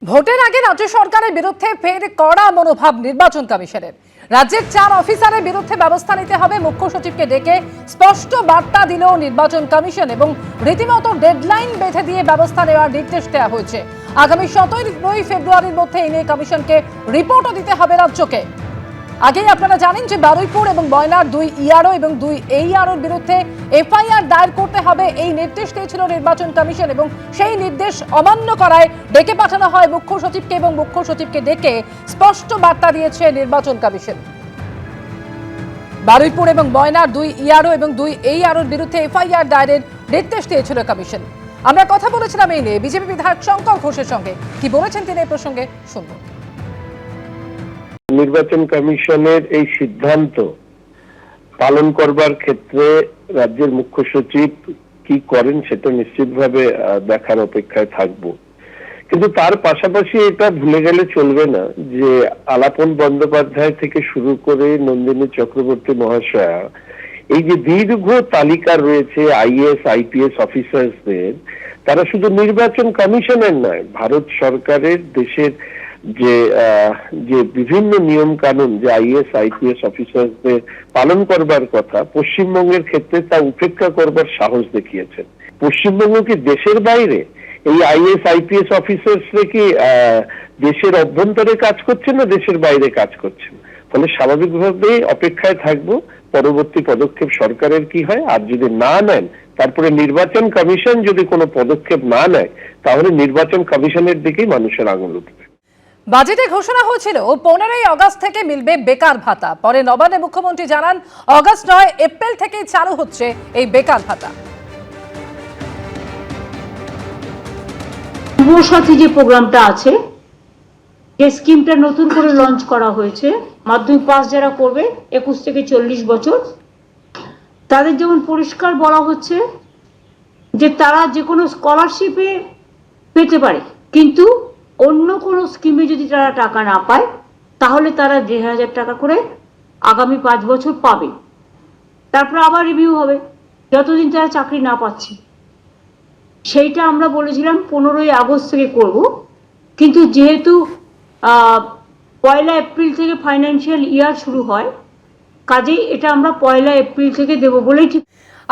ভোটের আগে রাজ্য সরকারের বিরুদ্ধে ফের কড়া মনোভাব নির্বাচন কমিশনের। রাজ্যের 4 অফিসারের বিরুদ্ধে ব্যবস্থা নিতে হবে মুখ্য সচিবকে ডেকে স্পষ্ট বার্তা দিল নির্বাচন কমিশন এবং রীতিমতো ডেডলাইন বেঁধে দিয়ে ব্যবস্থা নেওয়ার নির্দেশ দেওয়া হয়েছে। আগামী 17 ফেব্রুয়ারির মধ্যে এই নিয়ে কমিশনকে রিপোর্টও দিতে হবে রাজ্যকে। আগেই আপনারা জানেন যে বারুইপুর এবং বয়নার 2 ইআরও এবং 2 এইআরওর বিরুদ্ধে এফআইআর দায়ের করতে হবে এই নির্দেশ দিয়েছিল নির্বাচন কমিশন এবং সেই নির্দেশ অমান্য করায় ডেকে পাঠানো হয় মুখ্য সচিবকে এবং মুখ্য সচিবকে ডেকে স্পষ্ট বার্তা দিয়েছে নির্বাচন কমিশন। বারুইপুর এবং বয়নার 2 ইআরও এবং 2 এইআরওর বিরুদ্ধে এফআইআর দায়েরের নির্দেশ দিয়েছিল কমিশন। আমরা কথা বলেছিলাম এই নিয়ে বিজেপি বিধায়ক শঙ্কর ঘোষের সঙ্গে। কি বলেছেন তিনি এই প্রসঙ্গে শুনব। নির্বাচন কমিশনের এই সিদ্ধান্ত পালন করবার ক্ষেত্রে রাজ্যের মুখ্য সচিব কি করেন সেটা নিশ্চিতভাবে দেখার অপেক্ষায় থাকব। কিন্তু তার পাশাপাশি এটা ভুলে গেলে চলবে না যে আলাপন বন্দ্যোপাধ্যায় থেকে শুরু করে নন্দিনী চক্রবর্তী মহাশয়া এই যে দীর্ঘ তালিকা রয়েছে আইএএস আইপিএস অফিসারদের, তারা শুধু নির্বাচন কমিশনের নয়, ভারত সরকারের দেশের যে বিভিন্ন নিয়ম কানুন যে আইএএস আইপিএস অফিসারদের পালন করবার কথা, পশ্চিমবঙ্গের ক্ষেত্রে তা উপেক্ষা করবার সাহস দেখিয়েছেন। পশ্চিমবঙ্গ কি দেশের বাইরে? এই আইএএস আইপিএস অফিসার্সরা কি দেশের অভ্যন্তরে কাজ করছেন না দেশের বাইরে কাজ করছেন? ফলে স্বাভাবিকভাবেই অপেক্ষায় থাকবো পরবর্তী পদক্ষেপ সরকারের কি হয়। আর যদি না নেন, তারপরে নির্বাচন কমিশন যদি কোনো পদক্ষেপ না নেয়, তাহলে নির্বাচন কমিশনের দিকেই মানুষের আঙুল উঠবে। বাজেটে ঘোষণা হয়েছিল 15 আগস্ট থেকে মিলবে বেকার ভাতা। পরে নবান্নে মুখ্যমন্ত্রী জানান আগস্ট নয় এপ্রিল থেকেই চালু হচ্ছে এই বেকার ভাতা। যুবসাথী যে প্রোগ্রামটা আছে, যে স্কিমটা নতুন করে লঞ্চ করা হয়েছে, মাধ্যমিক পাস যারা করবে 21 থেকে 40 বছর, তাদের যেমন পরিষ্কার বলা হচ্ছে যে তারা যে কোনো স্কলারশিপে পেতে পারে, কিন্তু অন্য কোনো স্কিমে যদি তারা টাকা না পায় তাহলে তারা 1,000 টাকা করে আগামী 5 বছর পাবে। তারপর আবার রিভিউ হবে যতদিন তারা চাকরি না পাচ্ছে। সেইটা আমরা বলেছিলাম 15 আগস্ট থেকে করব, কিন্তু যেহেতু 1 এপ্রিল থেকে ফাইন্যান্সিয়াল ইয়ার শুরু হয়, কাজেই এটা আমরা 1 এপ্রিল থেকে দেব বলেই ঠিক।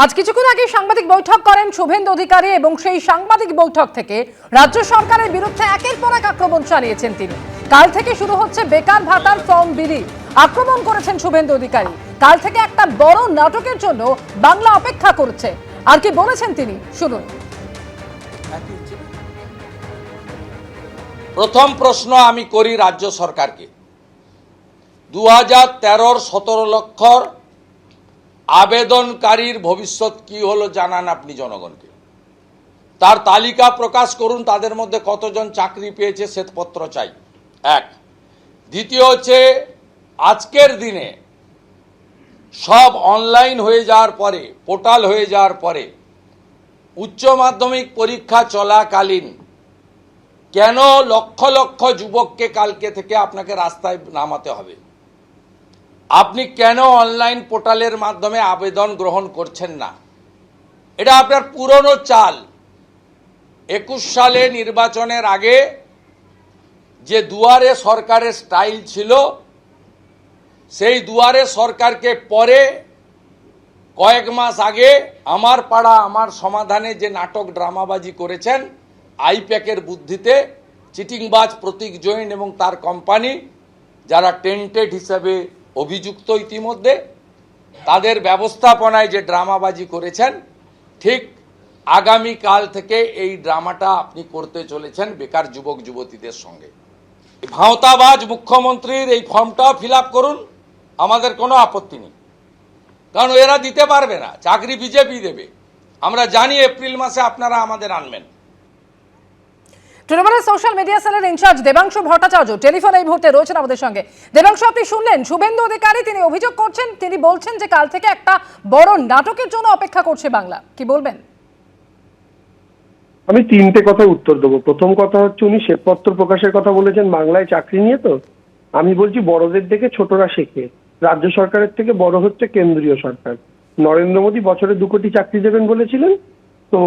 আজ কিছুক্ষণ আগে সাংবাদিক বৈঠক করেন শুভেন্দু অধিকারী এবং সেই সাংবাদিক বৈঠক থেকে রাজ্য সরকারের বিরুদ্ধে একের পর এক আক্রমণ চালিয়েছেন তিনি। কাল থেকে শুরু হচ্ছে বেকার ভাতার ফর্ম বিলি। আক্রমণ করেছেন শুভেন্দু অধিকারী। কাল থেকে একটা বড় নাটকের জন্য বাংলা অপেক্ষা করছে। আর কি বলেছেন তিনি শুনুন। প্রথম প্রশ্ন আমি করি রাজ্য সরকারকে। 2013-র 17 লক্ষর আবেদনকারীর ভবিষ্যৎ কি হলো জানান আপনি জনগণকে। তার তালিকা প্রকাশ করুন, তাদের মধ্যে কতজন চাকরি পেয়েছে শ্বেতপত্র চাই। এক। দ্বিতীয় হচ্ছে, আজকের দিনে সব অনলাইন হয়ে যাওয়ার পরে, পোর্টাল হয়ে যাওয়ার পরে, উচ্চ মাধ্যমিক পরীক্ষা চলাকালীন কেন লক্ষ লক্ষ যুবককে কালকে থেকে আপনাকে রাস্তায় নামাতে হবে? আপনি কেন অনলাইন পোর্টালের মাধ্যমে আবেদন গ্রহণ করছেন না? এটা আপনার পুরনো চাল। 21 সালে নির্বাচনের আগে যে দুয়ারে সরকারের স্টাইল ছিল, সেই দুয়ারে সরকারকে পরে কয়েক মাস আগে আমার পাড়া আমার সমাধানে যে নাটক ড্রামাবাজি করেছেন, আইপ্যাকের বুদ্ধিতে চিটিংবাজ প্রতীক জৈন এবং তার কোম্পানি, যারা টেন্টেড হিসাবে অভিযুক্ত ইতিমধ্যে, তাদের ব্যবস্থাপনায় যে ড্রামাবাজি করেছেন, ঠিক আগামী কাল থেকে এই ড্রামাটা আপনি করতে চলেছেন বেকার যুবক যুবতীদের সঙ্গে। ভাঁওতাবাজ মুখ্যমন্ত্রীর এই ফর্মটাও ফিল আপ করুন, আমাদের কোনো আপত্তি নেই, কারণ এরা দিতে পারবে না, চাকরি বিজেপি দেবে। আমরা জানি এপ্রিল মাসে আপনারা আমাদের আনবেন। তৃণমূলের সোশ্যাল মিডিয়া সেলের ইনচার্জ দেবাংশু ভট্টাচার্য টেলিফোন এই মুহূর্তে রয়েছেন আমাদের সঙ্গে। দেবাংশু, আপনি শুনলেন শুভেন্দু অধিকারী তিনি অভিযোগ করছেন, তিনি বলছেন যে কাল থেকে একটা বড় নাটকের জন্য অপেক্ষা করছে বাংলা। কি বলবেন? আমি 3টে কথায় উত্তর দেবো। প্রথম কথা হচ্ছে, উনি শ্বেতপত্র প্রকাশের কথা বলেছেন বাংলায় চাকরি নিয়ে। তো আমি বলছি, বড়দের দেখে ছোটরা শেখে। রাজ্য সরকারের থেকে বড় হচ্ছে কেন্দ্রীয় সরকার। নরেন্দ্র মোদী বছরে 2 কোটি চাকরি দেবেন বলেছিলেন, তো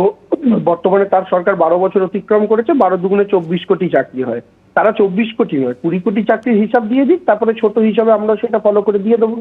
বর্তমানে তার সরকার 12 বছর অতিক্রম করেছে, 12 দুগুণে 24 কোটি চাকরি হয়। তারা 24 কোটি নয় 20 কোটি চাকরির হিসাব দিয়ে দিক, তারপরে ছোট হিসাবে আমরা সেটা ফলো করে দিয়ে দেবো।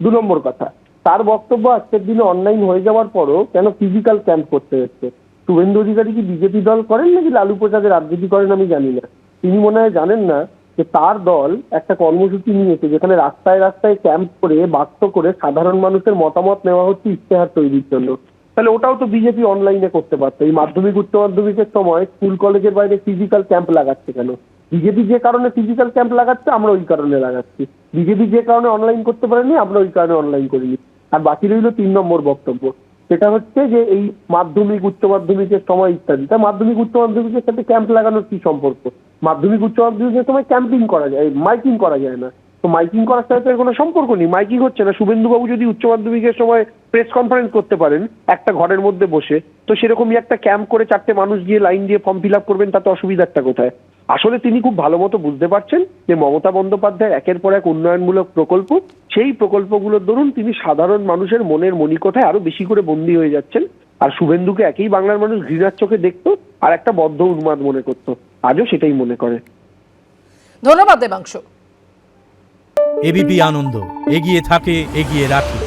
2 নম্বর কথা, তার বক্তব্য আজকের দিনে অনলাইন হয়ে যাওয়ার পরও কেন ফিজিক্যাল ক্যাম্প করতে হচ্ছে। শুভেন্দু অধিকারী কি বিজেপি দল করেন নাকি লালু প্রসাদের রাজনীতি করেন আমি জানি না। তিনি মনে হয় জানেন না যে তার দল একটা কর্মসূচি নিয়েছে যেখানে রাস্তায় রাস্তায় ক্যাম্প করে বাক্য করে সাধারণ মানুষের মতামত নেওয়া হচ্ছে ইশতেহার তৈরির জন্য। তাহলে ওটাও তো বিজেপি অনলাইনে করতে পারতো। এই মাধ্যমিক উচ্চ মাধ্যমিকের সময় স্কুল কলেজের বাইরে ফিজিক্যাল ক্যাম্প লাগাচ্ছে কেন? বিজেপি যে কারণে ফিজিক্যাল ক্যাম্প লাগাচ্ছে আমরা ওই কারণে লাগাচ্ছি। বিজেপি যে কারণে অনলাইন করতে পারেনি আমরা ওই কারণে অনলাইন করিনি। আর বাকি রইল 3 নম্বর বক্তব্য, সেটা হচ্ছে যে এই মাধ্যমিক উচ্চ মাধ্যমিকের সময় ইত্যাদি। তা মাধ্যমিক উচ্চ মাধ্যমিকের সাথে ক্যাম্প লাগানোর কি সম্পর্ক? মাধ্যমিক উচ্চ মাধ্যমিকের সময় ক্যাম্পিং করা যায়, মাইকিং করা যায় না। তো মাইকিং করার সাথে কোনো সম্পর্ক নেই, মাইকিং হচ্ছে না। শুভেন্দুবাবু যদি উচ্চ মাধ্যমিকের সময় প্রেস কনফারেন্স করতে পারেন একটা ঘরের মধ্যে বসে, তো সেরকমই একটা ক্যাম্প করে 4টে মানুষ গিয়ে লাইন দিয়ে ফর্ম ফিল আপ করবেন, তাতে অসুবিধাটা কোথায়? আসলে তিনি খুব ভালো মতো বুঝতে পারছেন যে মমতা বন্দ্যোপাধ্যায়ের একের পর এক উন্নয়নমূলক প্রকল্প, সেই প্রকল্পগুলোর দরুন তিনি সাধারণ মানুষের মনের মণিকোঠায় আরো বেশি করে বন্দী হয়ে যাচ্ছেন। আর শুভেন্দুকে একেই বাংলার মানুষ ঘৃণার চোখে দেখতো আর একটা বদ্ধ উন্মাদ মনে করতো, আজও সেটাই মনে করে। ধন্যবাদ দেবাংশু। এবিপি আনন্দ, এগিয়ে থাকে, এগিয়ে রাখে।